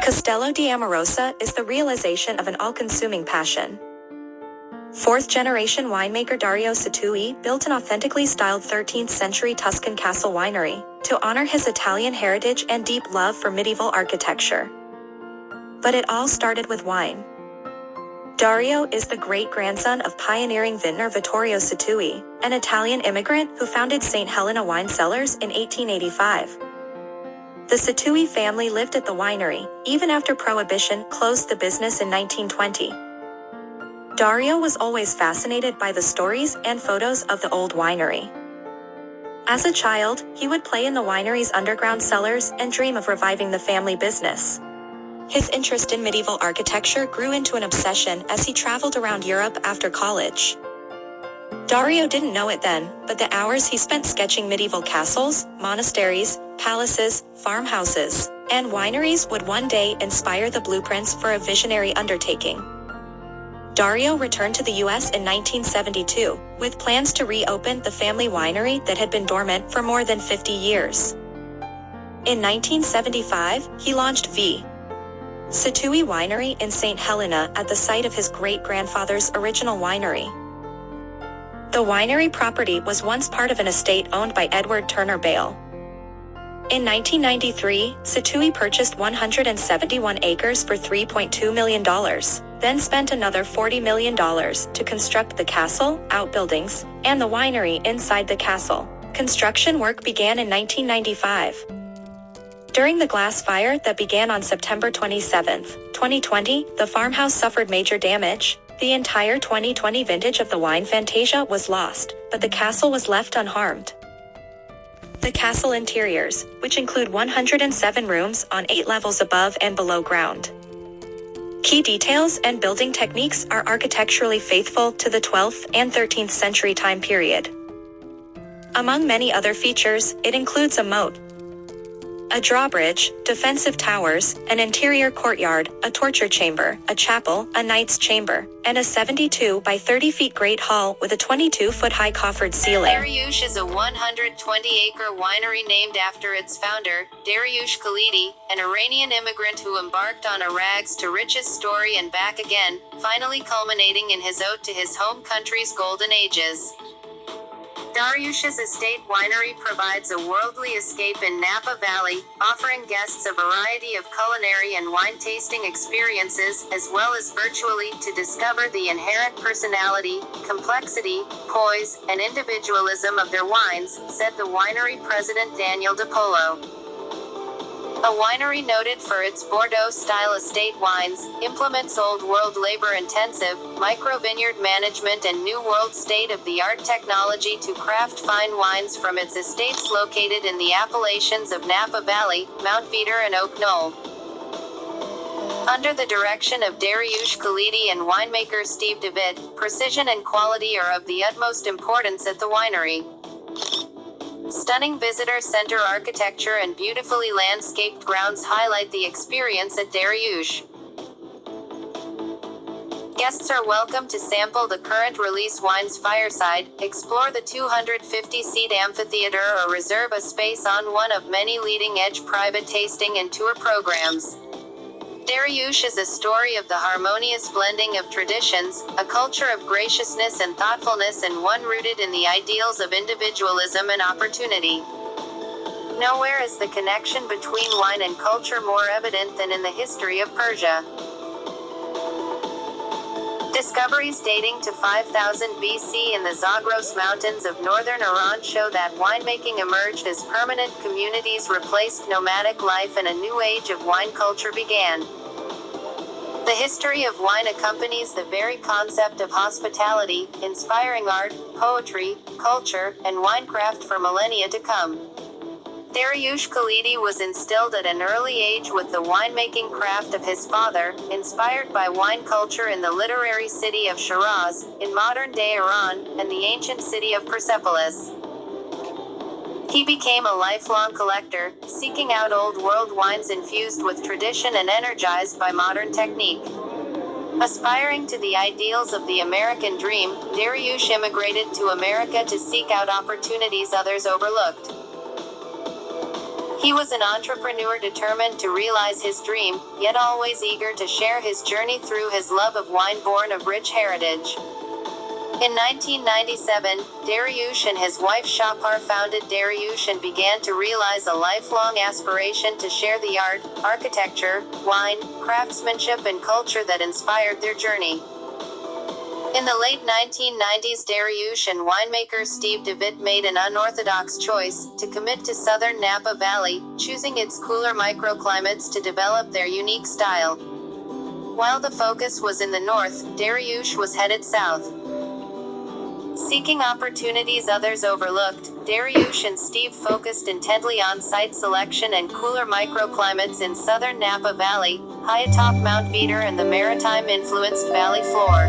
Castello di Amorosa is the realization of an all-consuming passion. Fourth-generation winemaker Dario Satui built an authentically styled 13th-century Tuscan castle winery to honor his Italian heritage and deep love for medieval architecture. But it all started with wine. Dario is the great-grandson of pioneering vintner Vittorio Satui, an Italian immigrant who founded St. Helena Wine Cellars in 1885. The Satui family lived at the winery, even after Prohibition closed the business in 1920. Dario was always fascinated by the stories and photos of the old winery. As a child, he would play in the winery's underground cellars and dream of reviving the family business. His interest in medieval architecture grew into an obsession as he traveled around Europe after college. Dario didn't know it then, but the hours he spent sketching medieval castles, monasteries, palaces, farmhouses, and wineries would one day inspire the blueprints for a visionary undertaking. Dario returned to the US in 1972, with plans to reopen the family winery that had been dormant for more than 50 years. In 1975, he launched V. Satui Winery in St. Helena at the site of his great-grandfather's original winery. The winery property was once part of an estate owned by Edward Turner Bale. In 1993, Satui purchased 171 acres for $3.2 million, then spent another $40 million to construct the castle, outbuildings, and the winery inside the castle. Construction work began in 1995. During the glass fire that began on September 27, 2020, the farmhouse suffered major damage. The entire 2020 vintage of the wine Fantasia was lost, but the castle was left unharmed. The castle interiors, which include 107 rooms on 8 levels above and below ground. Key details and building techniques are architecturally faithful to the 12th and 13th century time period. Among many other features, it includes a moat, a drawbridge, defensive towers, an interior courtyard, a torture chamber, a chapel, a knight's chamber, and a 72 by 30 feet great hall with a 22-foot-high coffered ceiling. Dariush is a 120-acre winery named after its founder, Dariush Khalidi, an Iranian immigrant who embarked on a rags-to-riches story and back again, finally culminating in his ode to his home country's golden ages. Dariush's estate winery provides a worldly escape in Napa Valley, offering guests a variety of culinary and wine tasting experiences, as well as virtually to discover the inherent personality, complexity, poise, and individualism of their wines, said the winery president Daniel DiPolo. A winery noted for its Bordeaux-style estate wines, implements old-world labor-intensive, micro-vineyard management and New World state-of-the-art technology to craft fine wines from its estates located in the appellations of Napa Valley, Mount Veeder and Oak Knoll. Under the direction of Dariush Khalidi and winemaker Steve David, precision and quality are of the utmost importance at the winery. Stunning visitor center architecture and beautifully landscaped grounds highlight the experience at Dariush. Guests are welcome to sample the current release wines fireside, explore the 250-seat amphitheater or reserve a space on one of many leading-edge private tasting and tour programs. Dariush is a story of the harmonious blending of traditions, a culture of graciousness and thoughtfulness and one rooted in the ideals of individualism and opportunity. Nowhere is the connection between wine and culture more evident than in the history of Persia. Discoveries dating to 5000 BC in the Zagros Mountains of northern Iran show that winemaking emerged as permanent communities replaced nomadic life and a new age of wine culture began. The history of wine accompanies the very concept of hospitality, inspiring art, poetry, culture, and winecraft for millennia to come. Dariush Khalidi was instilled at an early age with the winemaking craft of his father, inspired by wine culture in the literary city of Shiraz, in modern-day Iran, and the ancient city of Persepolis. He became a lifelong collector, seeking out old-world wines infused with tradition and energized by modern technique. Aspiring to the ideals of the American dream, Dariush immigrated to America to seek out opportunities others overlooked. He was an entrepreneur determined to realize his dream, yet always eager to share his journey through his love of wine born of rich heritage. In 1997, Dariush and his wife Shapar founded Dariush and began to realize a lifelong aspiration to share the art, architecture, wine, craftsmanship and culture that inspired their journey. In the late 1990s, Dariush and winemaker Steve DeWitt made an unorthodox choice, to commit to southern Napa Valley, choosing its cooler microclimates to develop their unique style. While the focus was in the north, Dariush was headed south. Seeking opportunities others overlooked, Dariush and Steve focused intently on site selection and cooler microclimates in southern Napa Valley, high atop Mount Veeder and the maritime-influenced valley floor.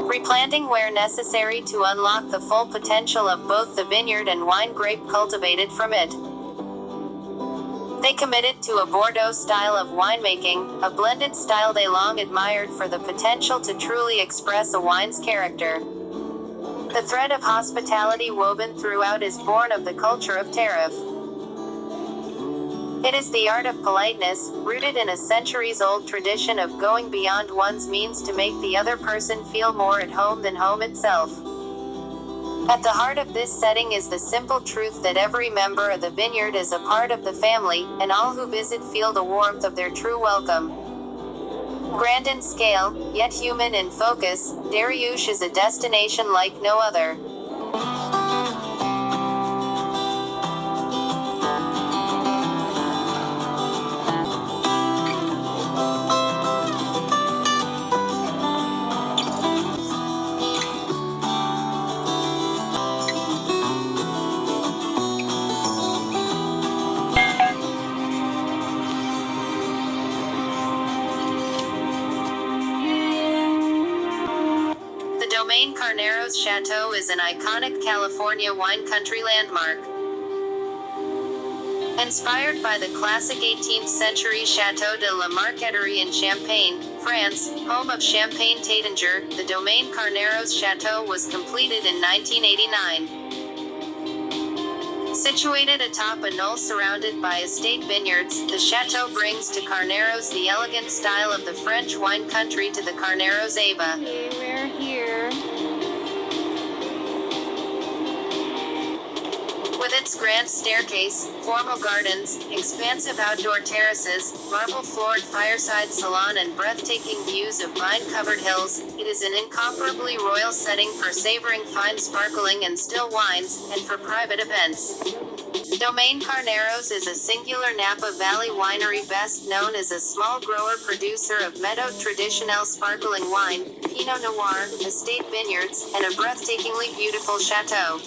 Replanting where necessary to unlock the full potential of both the vineyard and wine grape cultivated from it. They committed to a Bordeaux style of winemaking, a blended style they long admired for the potential to truly express a wine's character. The thread of hospitality woven throughout is born of the culture of tariff. It is the art of politeness, rooted in a centuries-old tradition of going beyond one's means to make the other person feel more at home than home itself. At the heart of this setting is the simple truth that every member of the vineyard is a part of the family, and all who visit feel the warmth of their true welcome. Grand in scale, yet human in focus, Dariush is a destination like no other. The Domaine Carneros Chateau is an iconic California wine country landmark. Inspired by the classic 18th century Chateau de la Marqueterie in Champagne, France, home of Champagne Taittinger, the Domaine Carneros Chateau was completed in 1989. Situated atop a knoll surrounded by estate vineyards, the chateau brings to Carneros the elegant style of the French wine country to the Carneros Ava. Okay, we're here. With its grand staircase, formal gardens, expansive outdoor terraces, marble-floored fireside salon and breathtaking views of vine-covered hills, it is an incomparably royal setting for savoring fine sparkling and still wines, and for private events. Domaine Carneros is a singular Napa Valley winery best known as a small grower producer of Méthode Traditionnelle sparkling wine, Pinot Noir, estate vineyards, and a breathtakingly beautiful chateau.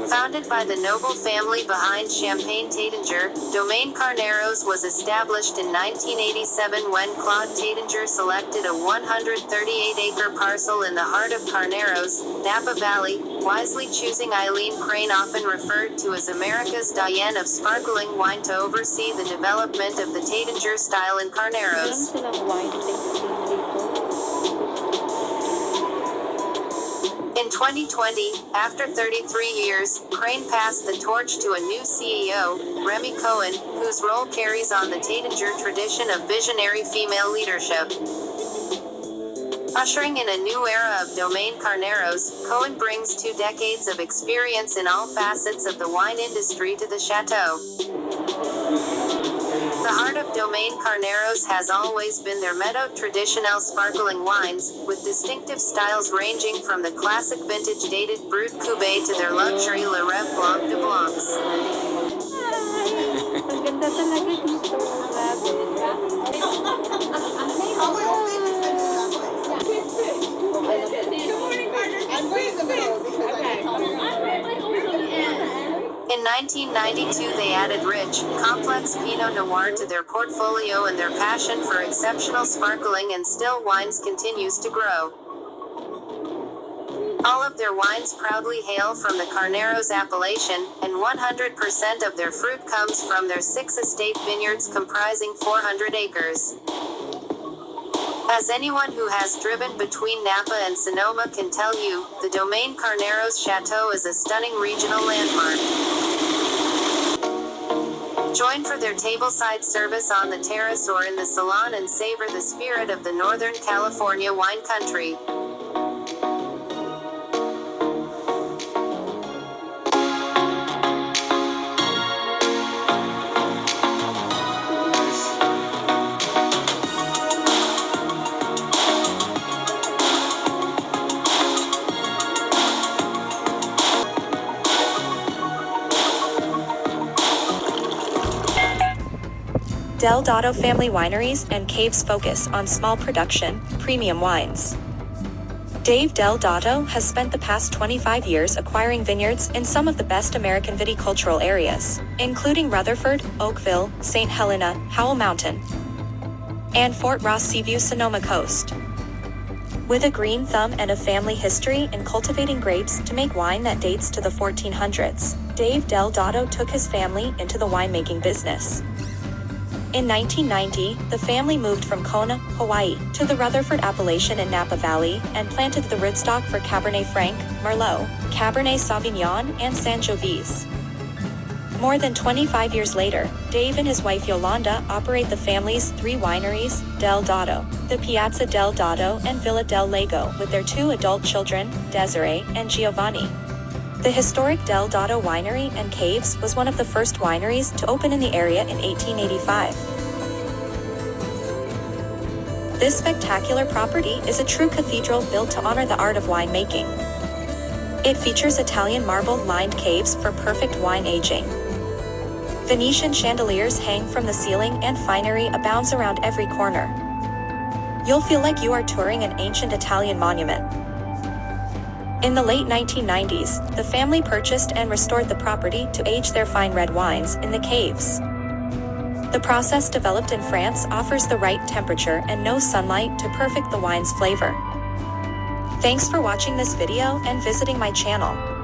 Founded by the noble family behind Champagne Taittinger, Domaine Carneros was established in 1987 when Claude Taittinger selected a 138-acre parcel in the heart of Carneros, Napa Valley, wisely choosing Eileen Crane, often referred to as America's Diane of sparkling wine, to oversee the development of the Taittinger style in Carneros. Meron silang wine tasting dito. In 2020, after 33 years, Crane passed the torch to a new CEO, Remy Cohen, whose role carries on the Taittinger tradition of visionary female leadership. Ushering in a new era of Domaine Carneros, Cohen brings 2 decades of experience in all facets of the wine industry to the chateau. The heart of Domaine Carneros has always been their Méthode Traditionnelle sparkling wines, with distinctive styles ranging from the classic vintage dated Brut Cuvée to their luxury Le Rêve Blanc de Blancs. Ang ganda talaga dito. In 1992 they added rich, complex Pinot Noir to their portfolio, and their passion for exceptional sparkling and still wines continues to grow. All of their wines proudly hail from the Carneros appellation, and 100% of their fruit comes from their 6 estate vineyards comprising 400 acres. As anyone who has driven between Napa and Sonoma can tell you, the Domaine Carneros Chateau is a stunning regional landmark. Join for their tableside service on the terrace or in the salon and savor the spirit of the Northern California wine country. Del Dotto family wineries and caves focus on small production, premium wines. Dave Del Dotto has spent the past 25 years acquiring vineyards in some of the best American viticultural areas, including Rutherford, Oakville, St. Helena, Howell Mountain, and Fort Ross Seaview Sonoma Coast. With a green thumb and a family history in cultivating grapes to make wine that dates to the 1400s, Dave Del Dotto took his family into the winemaking business. In 1990, the family moved from Kona, Hawaii, to the Rutherford appellation in Napa Valley and planted the rootstock for Cabernet Franc, Merlot, Cabernet Sauvignon, and Sangiovese. More than 25 years later, Dave and his wife Yolanda operate the family's 3 wineries, Del Dotto, the Piazza Del Dotto and Villa del Lago, with their 2 adult children, Desiree and Giovanni. The historic Del Dotto Winery and Caves was one of the first wineries to open in the area in 1885. This spectacular property is a true cathedral built to honor the art of winemaking. It features Italian marble-lined caves for perfect wine aging. Venetian chandeliers hang from the ceiling and finery abounds around every corner. You'll feel like you are touring an ancient Italian monument. In the late 1990s, the family purchased and restored the property to age their fine red wines in the caves. The process developed in France offers the right temperature and no sunlight to perfect the wine's flavor. Thanks for watching this video and visiting my channel.